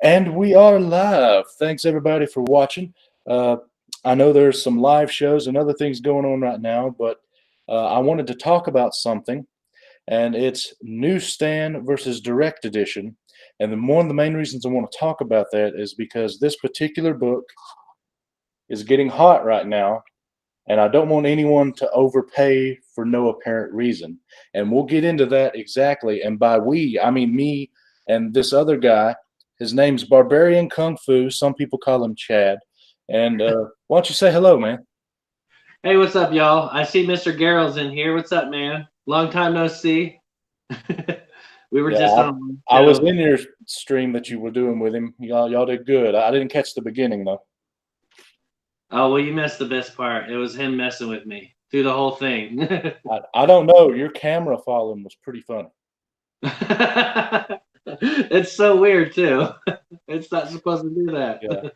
And we are live. Thanks everybody for watching. Uh, I know there's some live shows and other things going on right now, but I wanted to talk about something, and it's newsstand versus direct edition. And one of the main reasons I want to talk about that is because this particular book is getting hot right now, and I don't want anyone to overpay for no apparent reason. And we'll get into that exactly. And by we, I mean me and this other guy. His name's Barbarian Kungfu. Some people call him Chad. And why don't you say hello, man? Hey, what's up, y'all? I see Mr. Garrel's in here. What's up, man? Long time no see. We were Yeah, just on I a was show. in your stream that you were doing with him. Y'all did good. I didn't catch the beginning though. Oh, well, you missed the best part. It was him messing with me through the whole thing. I don't know. Your camera following was pretty funny. It's so weird, too. It's not supposed to do that. Yeah.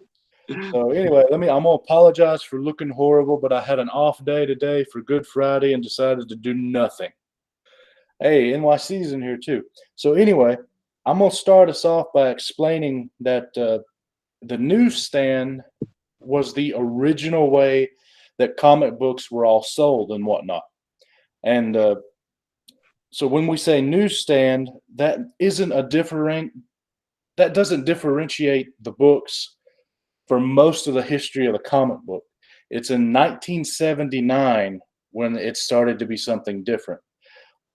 So anyway, I'm gonna apologize for looking horrible, but I had an off day today for Good Friday and decided to do nothing. Hey, NYC's in here too. So anyway, I'm gonna start us off by explaining that the newsstand was the original way that comic books were all sold and whatnot. And so when we say newsstand, that doesn't differentiate the books for most of the history of the comic book. It's in 1979 when it started to be something different.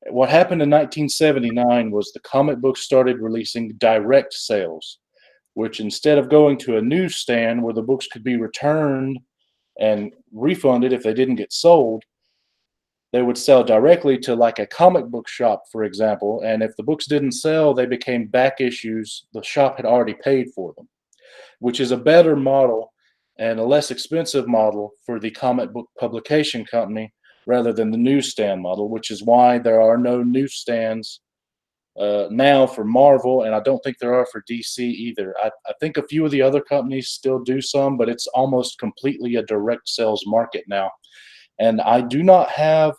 What happened in 1979 was the comic books started releasing direct sales, which instead of going to a newsstand where the books could be returned and refunded if they didn't get sold, they would sell directly to like a comic book shop, for example. And if the books didn't sell, they became back issues. The shop had already paid for them, which is a better model and a less expensive model for the comic book publication company rather than the newsstand model, which is why there are no newsstands now for Marvel, and I don't think there are for DC either. I think a few of the other companies still do some, but it's almost completely a direct sales market now. And I do not have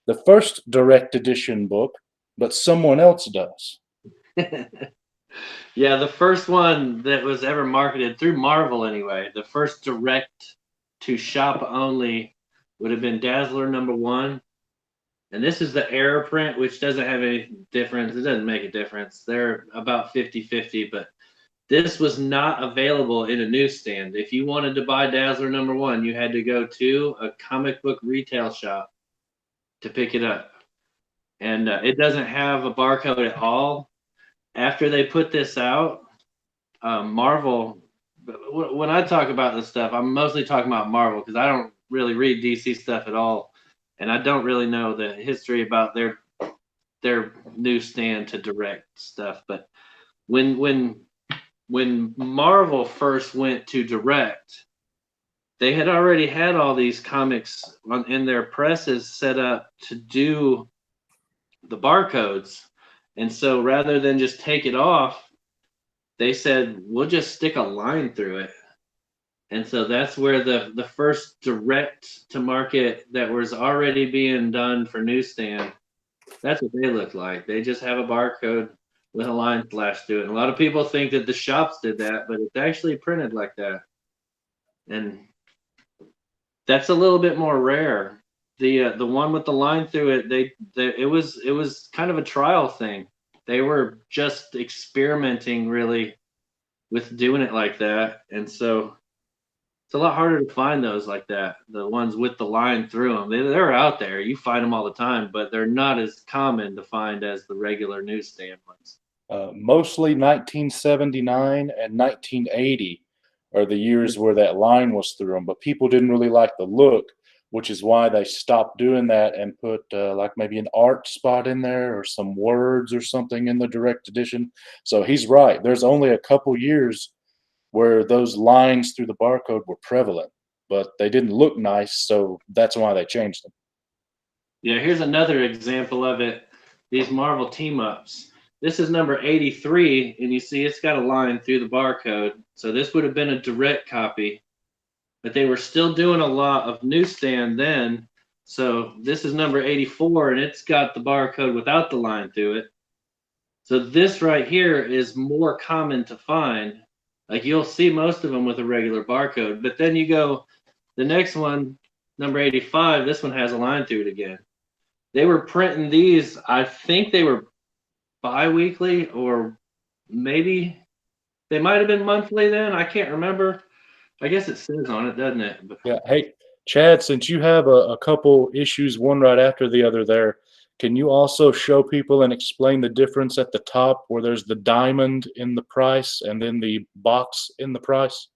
the first direct edition book, but someone else does. Yeah, the first one that was ever marketed through Marvel, anyway, the first direct to shop only would have been Dazzler #1. And this is the error print, which doesn't have any difference. It doesn't make a difference. They're about 50-50, but this was not available in a newsstand. If you wanted to buy Dazzler #1, you had to go to a comic book retail shop to pick it up. And it doesn't have a barcode at all. After they put this out, Marvel, when I talk about this stuff, I'm mostly talking about Marvel because I don't really read DC stuff at all. And I don't really know the history about their newsstand to direct stuff. But when when when Marvel first went to direct, they had already had all these comics in their presses set up to do the barcodes. And so rather than just take it off, they said, we'll just stick a line through it. And so that's where the first direct to market that was already being done for newsstand, that's what they look like. They just have a barcode with a line flashed through it. And a lot of people think that the shops did that, but it's actually printed like that. And that's a little bit more rare. The one with the line through it, it was kind of a trial thing. They were just experimenting really with doing it like that, and so it's a lot harder to find those like that. The ones with the line through them, they're out there. You find them all the time, but they're not as common to find as the regular newsstand ones. Mostly 1979 and 1980 are the years where that line was through them, but people didn't really like the look, which is why they stopped doing that and put like maybe an art spot in there or some words or something in the direct edition. So he's right. There's only a couple years where those lines through the barcode were prevalent, but they didn't look nice, so that's why they changed them. Yeah, here's another example of it. These Marvel team ups. This is number 83, and you see it's got a line through the barcode. So this would have been a direct copy, but they were still doing a lot of newsstand then. So this is number 84, and it's got the barcode without the line through it. So this right here is more common to find. Like you'll see most of them with a regular barcode, but then you go the next one, number 85, this one has a line through it again. They were printing these, I think they were bi-weekly, or maybe they might have been monthly then. I can't remember. I guess it says on it, doesn't it? Yeah. Hey, Chad, since you have a couple issues, one right after the other there, can you also show people and explain the difference at the top where there's the diamond in the price and then the box in the price?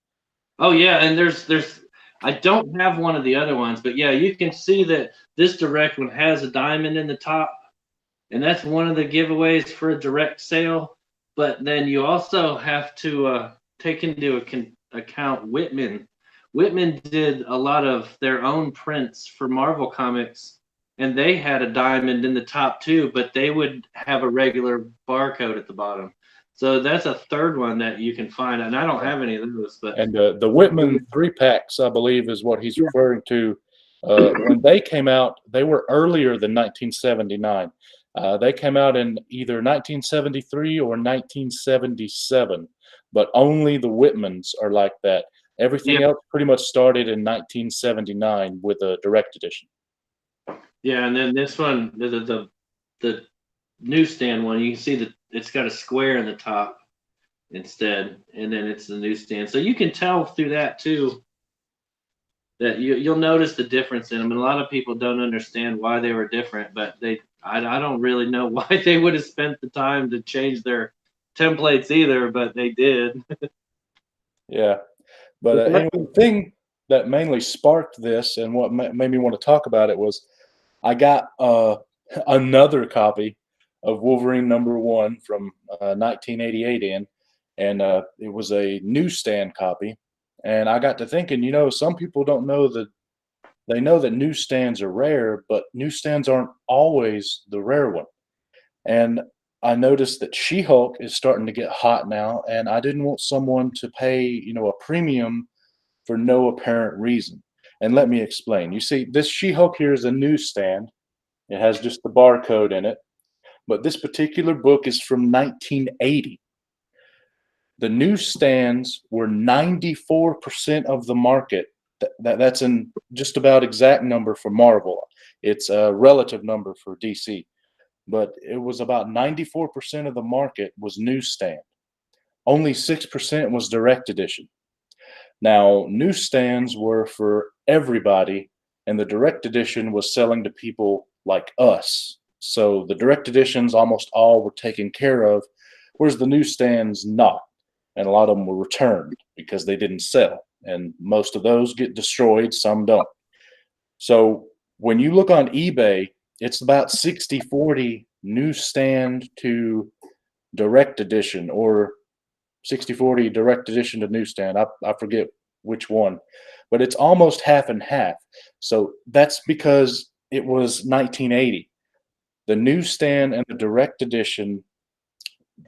Oh yeah, and there's I don't have one of the other ones, but yeah, you can see that this direct one has a diamond in the top, and that's one of the giveaways for a direct sale. But then you also have to take into account Whitman. Whitman did a lot of their own prints for Marvel Comics, and they had a diamond in the top too, but they would have a regular barcode at the bottom. So that's a third one that you can find, and I don't have any of those. But And the Whitman 3-packs, I believe, is what he's yeah, referring to. When they came out, they were earlier than 1979. They came out in either 1973 or 1977, but only the Whitmans are like that. yeah, Everything else pretty much started in 1979 with a direct edition. yeah, and then this one, the newsstand one, you can see that it's got a square in the top instead, and then it's the newsstand. So you can tell through that too that you'll notice the difference in them. And a lot of people don't understand why they were different, but I don't really know why they would have spent the time to change their templates either, but they did. Yeah. But anyway, the thing that mainly sparked this and what made me want to talk about it was I got another copy of Wolverine #1 from 1988 in, and it was a newsstand copy. And I got to thinking, some people don't know that they know that newsstands are rare, but newsstands aren't always the rare one. And I noticed that She-Hulk is starting to get hot now, and I didn't want someone to pay, a premium for no apparent reason. And let me explain. You see, this She-Hulk here is a newsstand. It has just the barcode in it. But this particular book is from 1980. The newsstands were 94% of the market. That's in just about exact number for Marvel. It's a relative number for DC. But it was about 94% of the market was newsstand. Only 6% was direct edition. Now, newsstands were for everybody, and the direct edition was selling to people like us. So the direct editions almost all were taken care of, whereas the newsstands not. And a lot of them were returned because they didn't sell. And most of those get destroyed, some don't. So when you look on eBay, it's about 60-40 newsstand to direct edition, or 60-40 direct edition to newsstand. I forget which one, but it's almost half and half. So that's because it was 1980. The newsstand and the direct edition,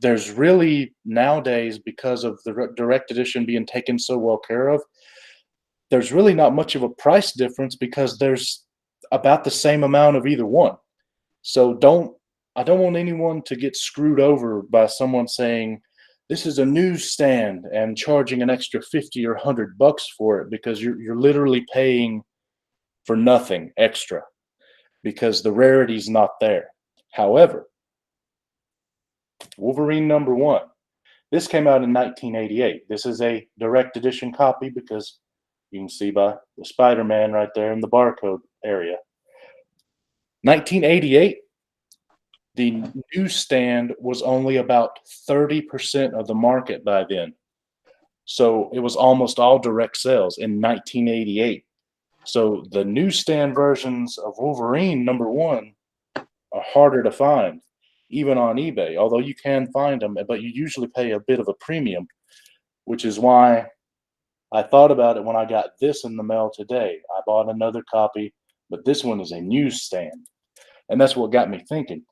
there's really nowadays, because of the direct edition being taken so well care of, there's really not much of a price difference because there's about the same amount of either one. So I don't want anyone to get screwed over by someone saying this is a newsstand and charging an extra 50 or $100 for it, because you're literally paying for nothing extra because the rarity's not there. However, Wolverine #1. This came out in 1988. This is a direct edition copy because you can see by the Spider-Man right there in the barcode area. 1988, the newsstand was only about 30% of the market by then. So it was almost all direct sales in 1988. So the newsstand versions of Wolverine #1 are harder to find, even on eBay, although you can find them, but you usually pay a bit of a premium, which is why I thought about it when I got this in the mail today. I bought another copy, but this one is a newsstand. And that's what got me thinking.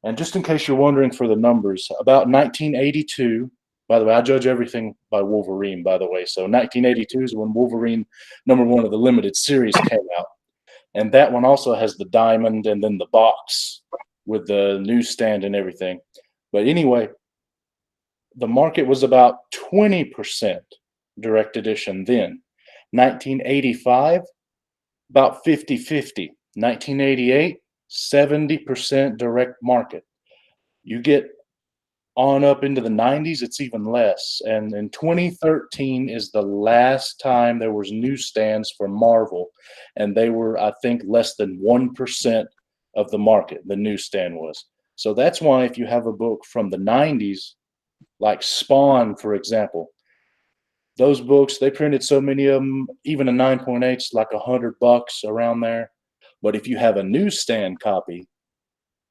And just in case you're wondering for the numbers, about 1982, by the way, I judge everything by Wolverine, by the way. So 1982 is when Wolverine #1 of the limited series came out. And that one also has the diamond and then the box with the newsstand and everything. But anyway, the market was about 20% direct edition then. 1985, about 50-50. 1988, 70% direct market. You get on up into the 90s, it's even less. And in 2013 is the last time there was newsstands for Marvel, and they were, I think, less than 1% of the market, the newsstand was. So that's why if you have a book from the 90s, like Spawn, for example, those books, they printed so many of them, even a 9.8 is like $100 around there. But if you have a newsstand copy,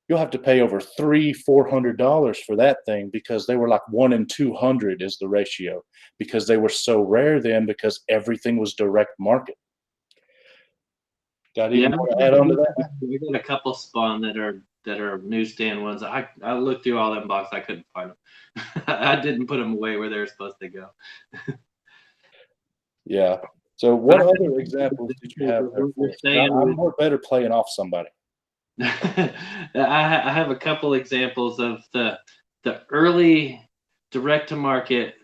you'll have to pay over $300-400 for that thing, because they were like 1 in 200 is the ratio, because they were so rare then, because everything was direct market. Got any Yeah, more to add on to that? we got a couple Spawn that are newsstand ones. I looked through all them boxes, I couldn't find them. I didn't put them away where they're supposed to go. Yeah. So what other examples did you have there for us? I'm more better playing off somebody. I have a couple examples of the early direct to market.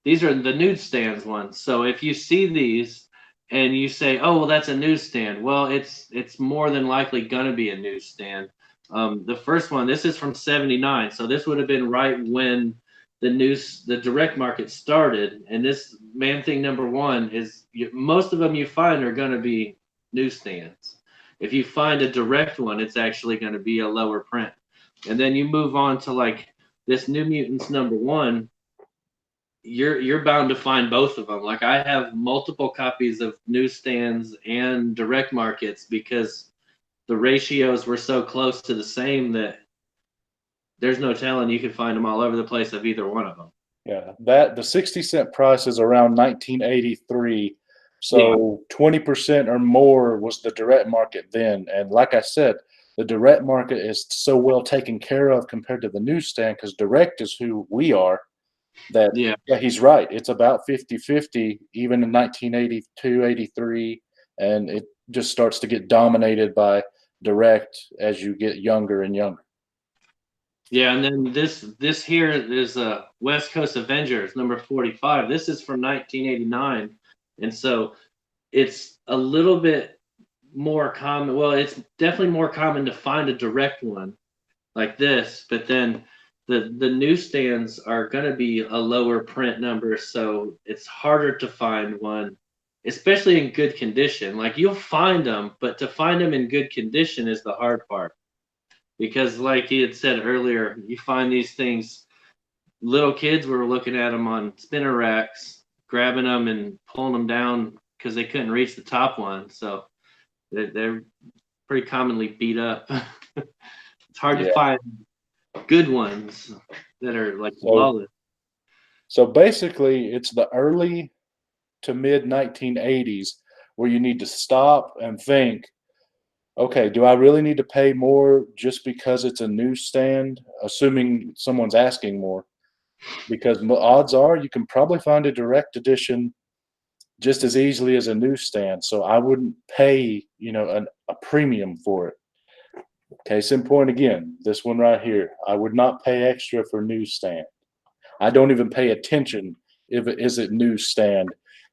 These are the newsstands ones. So if you see these and you say, "Oh, well, that's a newsstand," well, it's more than likely gonna be a newsstand. The first one, this is from '79, so this would have been right when the direct market started. And this Man Thing #1 is most of them you find are gonna be newsstands. If you find a direct one, it's actually going to be a lower print. And then you move on to like this New Mutants #1, you're bound to find both of them. Like I have multiple copies of newsstands and direct markets because the ratios were so close to the same that there's no telling, you could find them all over the place of either one of them. Yeah, that the 60-cent price is around 1983. So 20% or more was the direct market then. And like I said, the direct market is so well taken care of compared to the newsstand, because direct is who we are. That Yeah. he's right. It's about 50-50 even in 1982, 83, and it just starts to get dominated by direct as you get younger and younger. Yeah, and then this here is West Coast Avengers #45. This is from 1989, and so it's a little bit more common. Well, it's definitely more common to find a direct one like this, but then the newsstands are going to be a lower print number, so it's harder to find one, especially in good condition. Like you'll find them, but to find them in good condition is the hard part. Because like he had said earlier, you find these things, little kids were looking at them on spinner racks, grabbing them and pulling them down because they couldn't reach the top one. So they're pretty commonly beat up. It's hard to find good ones that are like flawless. So basically, it's the early to mid 1980s where you need to stop and think, okay, do I really need to pay more just because it's a newsstand, assuming someone's asking more? Because odds are you can probably find a direct edition just as easily as a newsstand. So I wouldn't pay, a premium for it. Case in point again, this one right here. I would not pay extra for newsstand. I don't even pay attention if it is it newsstand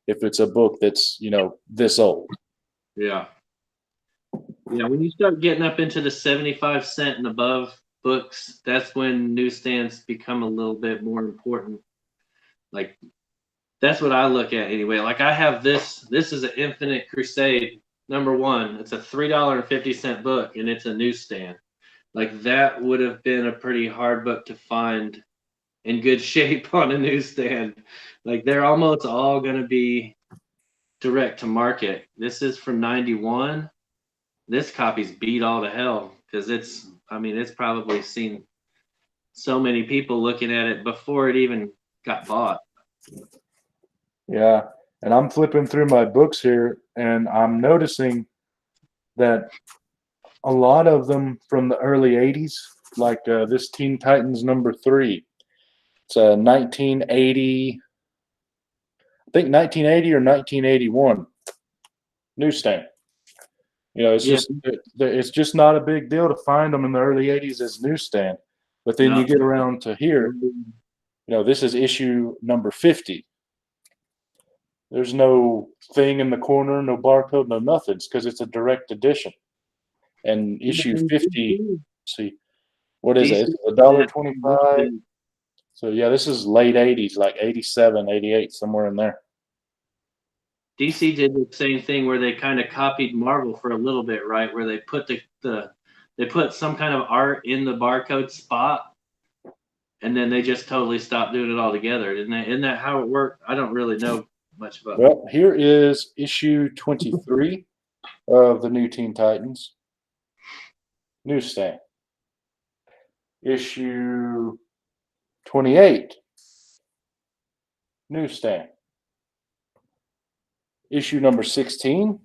if it's a book that's, this old. Yeah. Yeah, when you start getting up into the 75-cent and above books, that's when newsstands become a little bit more important. Like that's what I look at anyway. Like I have this is an Infinite Crusade #1. It's a $3.50 book and it's a newsstand. Like that would have been a pretty hard book to find in good shape on a newsstand. Like they're almost all going to be direct to market. This is from '91. This copy's beat all to hell because it's probably seen so many people looking at it before it even got bought. Yeah, and I'm flipping through my books here, and I'm noticing that a lot of them from the early 80s, like this Teen Titans #3. It's a 1980, I think 1980 or 1981 newsstand. It's just not a big deal to find them in the early 80s as newsstand. But then No. you get around to here, this is issue number 50. There's no thing in the corner, no barcode, no nothing, because it's a direct edition. And issue 50, see, what is it? It's $1.25. So yeah, this is late 80s, like 87, 88, somewhere in there. DC did the same thing where they kind of copied Marvel for a little bit, right? Where they put they put some kind of art in the barcode spot, and then they just totally stopped doing it altogether. Isn't that how it worked? I don't really know much about. Well, here is issue 23 of the New Teen Titans. Newsstand. Issue 28. Newsstand. Issue number 16.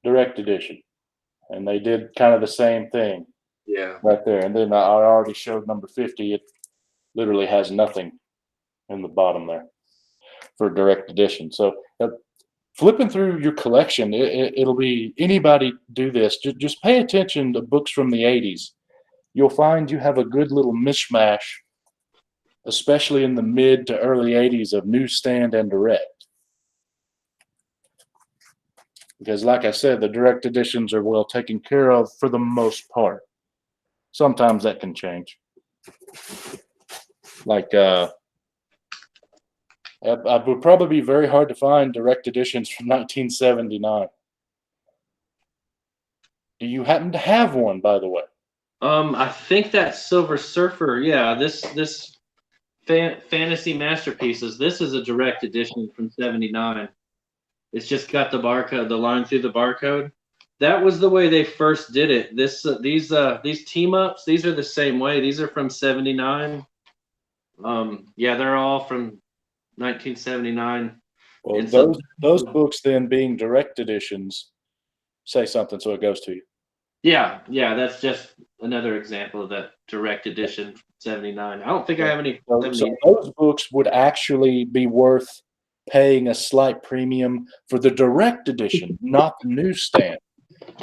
Direct edition. And they did kind of the same thing. Yeah. Right there. And then I already showed number 50. It literally has nothing in the bottom there for direct edition. So flipping through your collection, it'll be anybody do this. Just pay attention to books from the 80s. You'll find you have a good little mishmash, especially in the mid to early 80s, of newsstand and direct. Because like I said, the direct editions are well taken care of for the most part. Sometimes that can change. Like, it would probably be very hard to find direct editions from 1979. Do you happen to have one, by the way? I think that Silver Surfer, yeah, this Fantasy Masterpieces, this is a direct edition from '79. It's just got the barcode, the line through the barcode. That was the way they first did it. These team ups, these are the same way. These are from '79. Yeah, they're all from 1979. Well, those books then being direct editions, say something so it goes to you. Yeah, that's just another example of that direct edition from '79. I don't think I have any. So those books would actually be worth paying a slight premium for the direct edition, not the newsstand,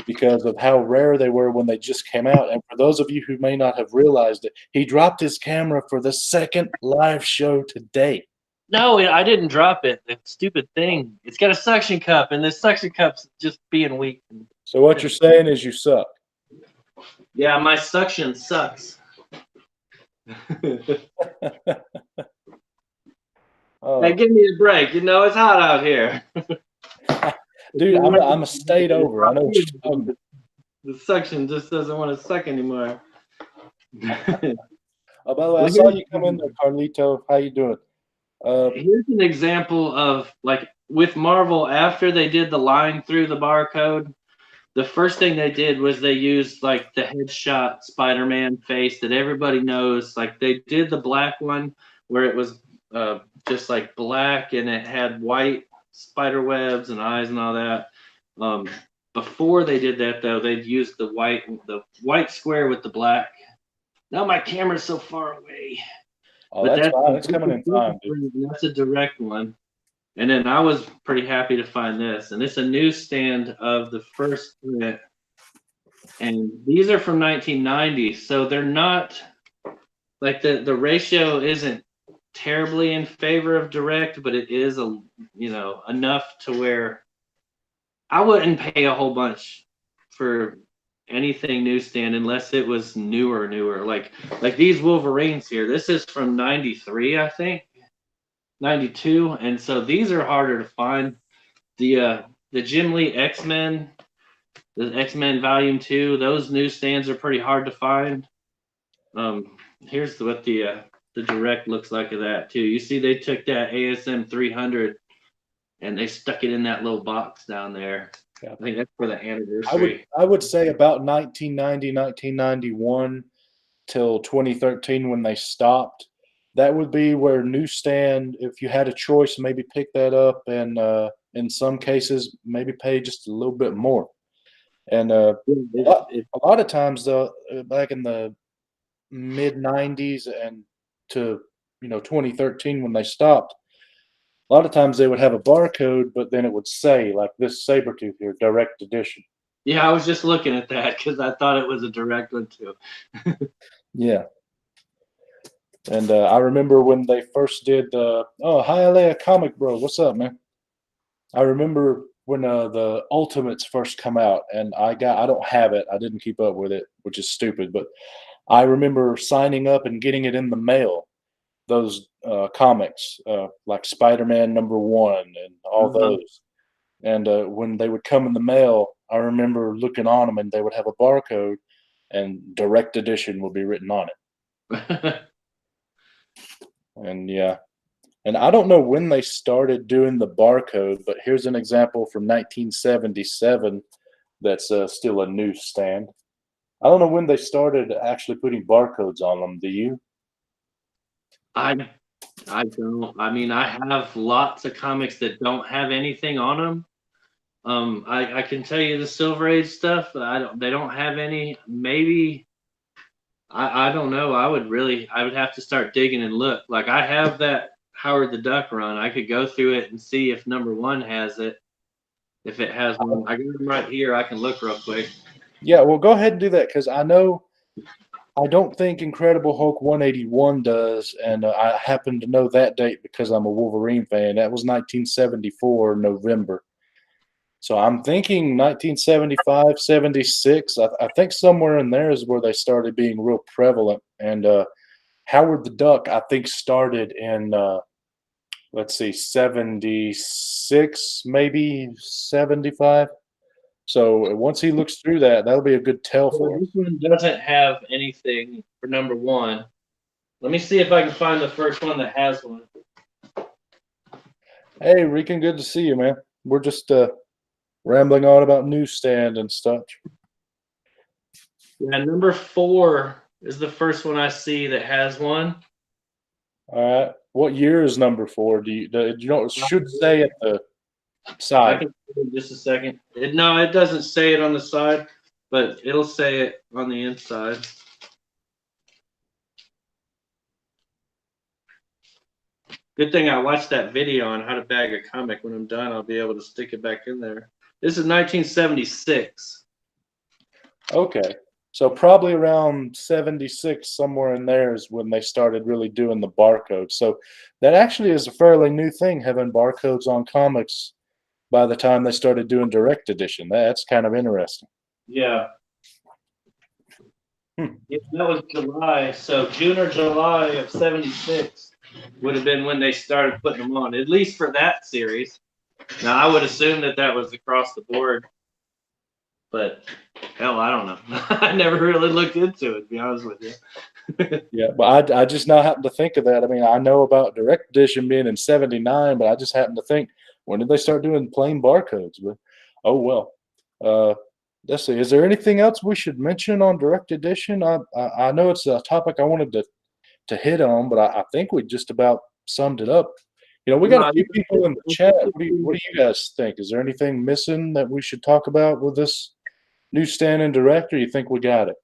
because of how rare they were when they just came out. And for those of you who may not have realized it, he dropped his camera for the second live show today. No, I didn't drop it. The stupid thing. It's got a suction cup, and this suction cup's just being weak. So what you're saying is you suck. Yeah, my suction sucks. Oh. Hey, give me a break. It's hot out here. Dude, I'm a state over. I know what you're talking about. The suction just doesn't want to suck anymore. Oh, by the way, I saw you come in there, Carlito. How you doing? Here's an example of, like, with Marvel, after they did the line through the barcode, the first thing they did was they used, like, the headshot Spider-Man face that everybody knows. Like, they did the black one where it was just like black and it had white spider webs and eyes and all that. Before they did that, though, they'd used the white square with the black. Now my camera's so far away. Oh, but that's fine. It's coming in time, dude. That's a direct one. And then I was pretty happy to find this. And it's a newsstand of the first print. And these are from 1990. So they're not, like, the ratio isn't terribly in favor of direct, but it is enough to where I wouldn't pay a whole bunch for anything newsstand unless it was newer. Like these Wolverines here. This is from '93, I think, '92, and so these are harder to find. The Jim Lee X-Men, the X-Men Volume 2, those newsstands are pretty hard to find. Here's what the direct looks like of that too. You see, they took that ASM 300 and they stuck it in that little box down there. Yeah. I think that's for the anniversary. I would say about 1990, 1991 till 2013 when they stopped. That would be where newsstand, if you had a choice, maybe pick that up and in some cases maybe pay just a little bit more. And a lot of times, though, back in the mid 90s and to 2013 when they stopped, a lot of times they would have a barcode, but then it would say, like this Sabretooth here, direct edition. Yeah, I was just looking at that because I thought it was a direct one too. Yeah. And I remember when they first did. Oh, hi, Alea Comic Bro. What's up, man? I remember when the Ultimates first come out, and I don't have it. I didn't keep up with it, which is stupid. But I remember signing up and getting it in the mail. Those comics, like Spider-Man #1 and all Uh-huh. those. And when they would come in the mail, I remember looking on them, and they would have a barcode, and direct edition would be written on it. And yeah, and I don't know when they started doing the barcode, but here's an example from 1977 that's still a newsstand. I don't know when they started actually putting barcodes on them. Do you? I I don't. I mean, I have lots of comics that don't have anything on them. I can tell you the Silver Age stuff. I don't. They don't have any. Maybe I don't know. I would have to start digging and look. Like I have that Howard the Duck run. I could go through it and see if #1 has it. If it has one, I got them right here. I can look real quick. Yeah, well, go ahead and do that because I don't think Incredible Hulk 181 does, and I happen to know that date because I'm a Wolverine fan. That was 1974 November. So I'm thinking 1975, 76. I think somewhere in there is where they started being real prevalent. And Howard the Duck, I think, started in, let's see, 76, maybe 75. So once he looks through that, that'll be a good tell Well, for this us. one doesn't have anything for #1. Let me see if I can find the first one that has one. Hey, Rican, good to see you, man. We're just rambling on about newsstand and such. Yeah, #4 is the first one I see that has one. All right. What year is #4? Do you know? It should say at the I side. can see it in just a second. No, it doesn't say it on the side, but it'll say it on the inside. Good thing I watched that video on how to bag a comic. When I'm done, I'll be able to stick it back in there. This is 1976. Okay. So probably around 76, somewhere in there is when they started really doing the barcode. So that actually is a fairly new thing, having barcodes on comics by the time they started doing direct edition. That's kind of interesting. Yeah. Hmm. Yeah, that was July. So June or July of '76 would have been when they started putting them on, at least for that series. Now I would assume that that was across the board, but hell, I don't know. I never really looked into it, to be honest with you. Yeah, but I just now happen to think of that. I mean, I know about direct edition being in 79, but I just happen to think, when did they start doing plain barcodes? But oh well. Uh, let's see. Is there anything else we should mention on direct edition? I know it's a topic I wanted to hit on, but I think we just about summed it up. You know, we got a No, few people in the chat. What do you guys think? Is there anything missing that we should talk about with this newsstand and direct, or you think we got it?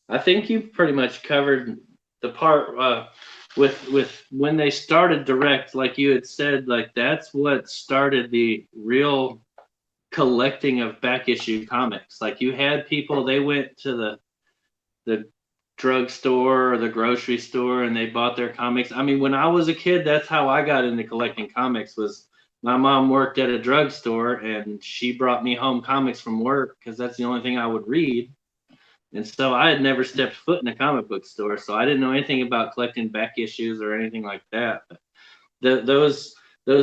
I think you pretty much covered the part with when they started direct, like you had said, like that's what started the real collecting of back issue comics. Like you had people, they went to the drugstore or the grocery store and they bought their comics. I mean, when I was a kid, that's how I got into collecting comics. Was my mom worked at a drugstore and she brought me home comics from work because that's the only thing I would read. And so I had never stepped foot in a comic book store, so I didn't know anything about collecting back issues or anything like that. But those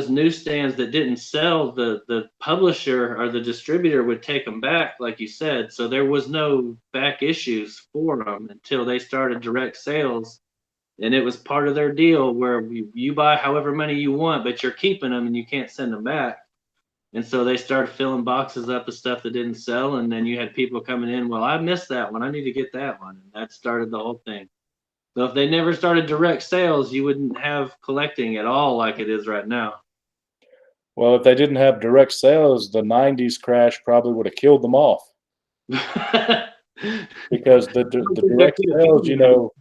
newsstands that didn't sell, the publisher or the distributor would take them back, like you said. So there was no back issues for them until they started direct sales, and it was part of their deal where you buy however many you want, but you're keeping them and you can't send them back. And so they started filling boxes up of stuff that didn't sell, and then you had people coming in. Well, I missed that one. I need to get that one, and that started the whole thing. So if they never started direct sales, you wouldn't have collecting at all like it is right now. Well, if they didn't have direct sales, the '90s crash probably would have killed them off I because don't the think that direct could have sales, killed you them. know,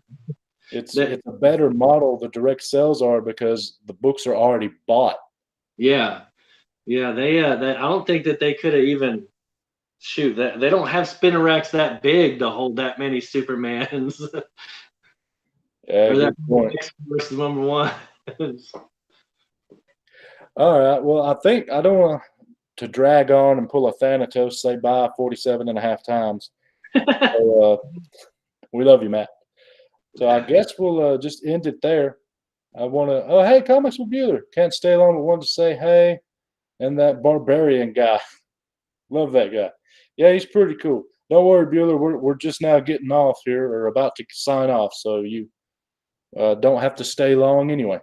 That, it's a better model. The direct sales are because the books are already bought. yeah, yeah. I don't think that they could have even shoot that. They don't have spinner racks that big to hold that many Supermans. Yeah, Or that good point. X versus number one. All right. Well, I think I don't want to drag on and pull a Thanatos, say bye 47 and a half times. So, we love you, Matt. So I guess we'll just end it there. I want to. Oh, hey, Comics with Bueller. Can't stay long, but wanted to say hey. And that Barbarian guy. Love that guy. Yeah, he's pretty cool. Don't worry, Bueller. We're just now getting off here or about to sign off. So you don't have to stay long anyway.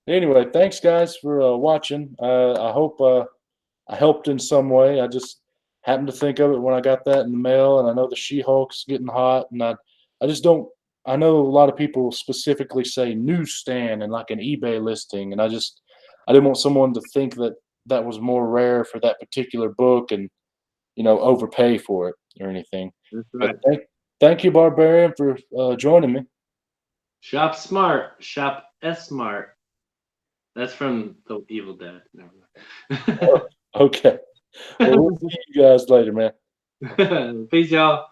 Anyway, thanks guys for watching. I hope I helped in some way. I just happened to think of it when I got that in the mail, and I know the She-Hulk's getting hot, and I just don't. I know a lot of people specifically say newsstand and like an eBay listing, and I didn't want someone to think that that was more rare for that particular book, and overpay for it or anything. That's But right. thank you, Barbarian, for joining me. Shop smart. Shop S smart. That's from the Evil Dead. Never mind. Okay. Well, we'll see you guys later, man. Peace, y'all.